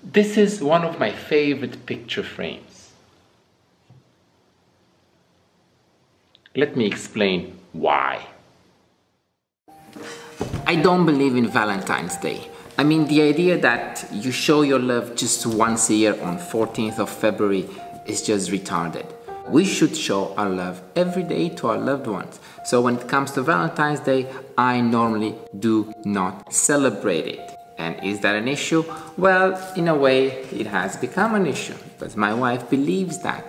This is one of my favorite picture frames. Let me explain why. I don't believe in Valentine's Day. I mean, the idea that you show your love just once a year on 14th of February is just retarded. We should show our love every day to our loved ones. So when it comes to Valentine's Day, I normally do not celebrate it. And is that an issue? Well, in a way, it has become an issue because my wife believes that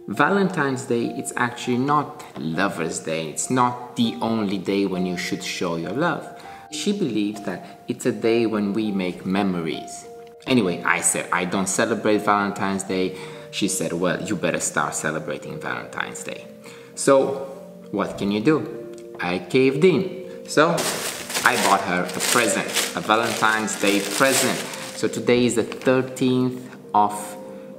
Valentine's Day, it's actually not Lover's Day. It's not the only day when you should show your love. She believes that it's a day when we make memories. Anyway, I said, I don't celebrate Valentine's Day. She said, well, you better start celebrating Valentine's Day. So, what can you do? I caved in. So, I bought her a present, a Valentine's Day present. So today is the 13th of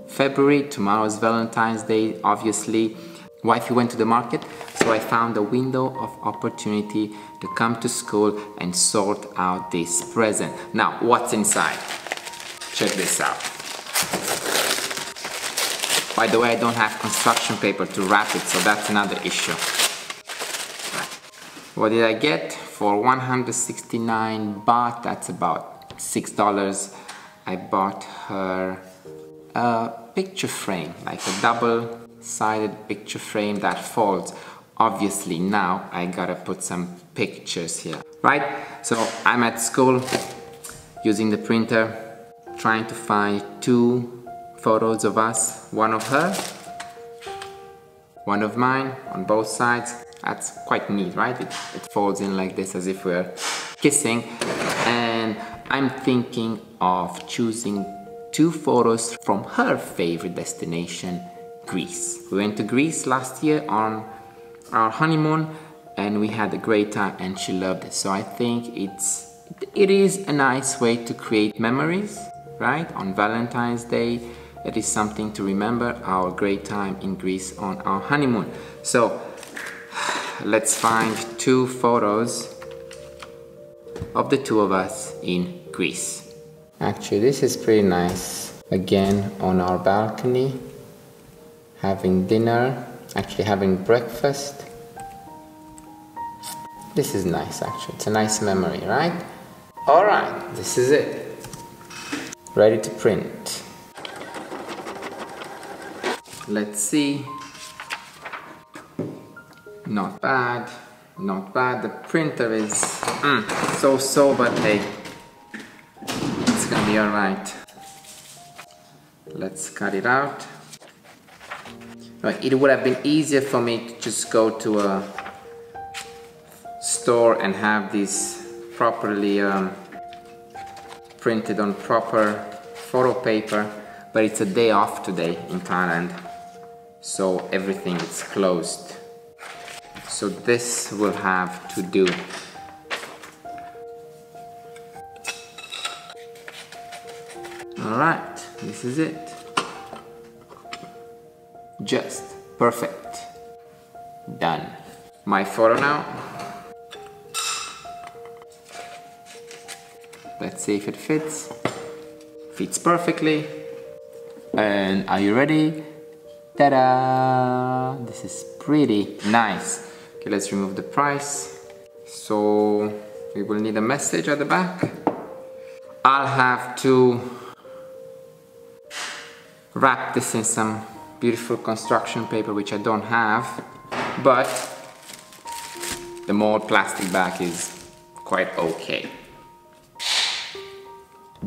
February. Tomorrow is Valentine's Day, obviously. Wifey went to the market, so I found a window of opportunity to come to school and sort out this present. Now, what's inside? Check this out. By the way, I don't have construction paper to wrap it, so that's another issue. What did I get? For 169 baht, that's about $6, I bought her a picture frame, like a double-sided picture frame that folds. Obviously now I gotta put some pictures here, right? So I'm at school using the printer, trying to find 2 photos of us, one of her, one of mine on both sides. That's quite neat, right? It folds in like this as if we're kissing. And I'm thinking of choosing 2 photos from her favorite destination, Greece. We went to Greece last year on our honeymoon and we had a great time and she loved it. So I think it is a nice way to create memories, right? On Valentine's Day, it is something to remember our great time in Greece on our honeymoon. So let's find 2 photos of the 2 of us in Greece. Actually, this is pretty nice. Again, on our balcony, having dinner, actually having breakfast. This is nice, actually. It's a nice memory, right? All right, this is it. Ready to print. Let's see. Not bad, not bad. The printer is so, but hey, it's gonna be alright. Let's cut it out. Right, it would have been easier for me to just go to a store and have these properly printed on proper photo paper, but it's a day off today in Thailand, so everything is closed. So this will have to do. Alright, this is it. Just perfect. Done. My photo now. Let's see if it fits. Fits perfectly. And are you ready? Ta-da! This is pretty nice. Okay, let's remove the price. So we will need a message at the back. I'll have to wrap this in some beautiful construction paper, which I don't have, but the mold plastic bag is quite okay.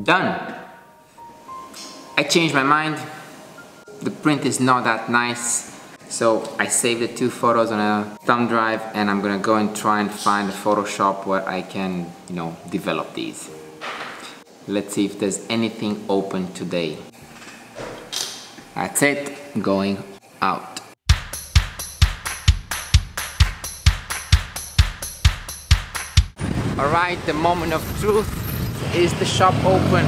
Done. I changed my mind. The print is not that nice. So I saved the 2 photos on a thumb drive and I'm gonna go and try and find a Photoshop where I can, develop these. Let's see if there's anything open today. That's it, going out. Alright, the moment of truth. Is the shop open?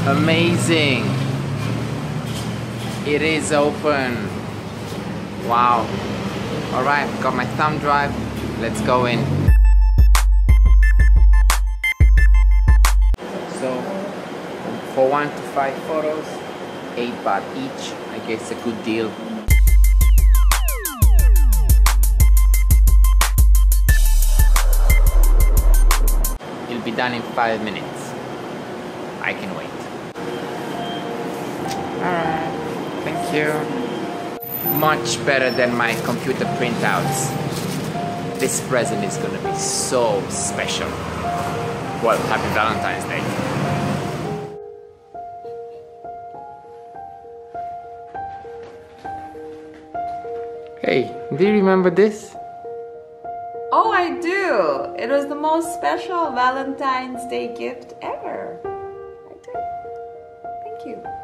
Amazing. It is open. Wow. Alright, got my thumb drive. Let's go in. So, For 1 to 5 photos, 8 baht each. I guess a good deal. It'll be done in 5 minutes. I can wait. Alright, thank you. Much better than my computer printouts. This present is gonna be so special. Well, happy Valentine's Day. Hey, do you remember this? Oh, I do! It was the most special Valentine's Day gift ever. I do. Thank you.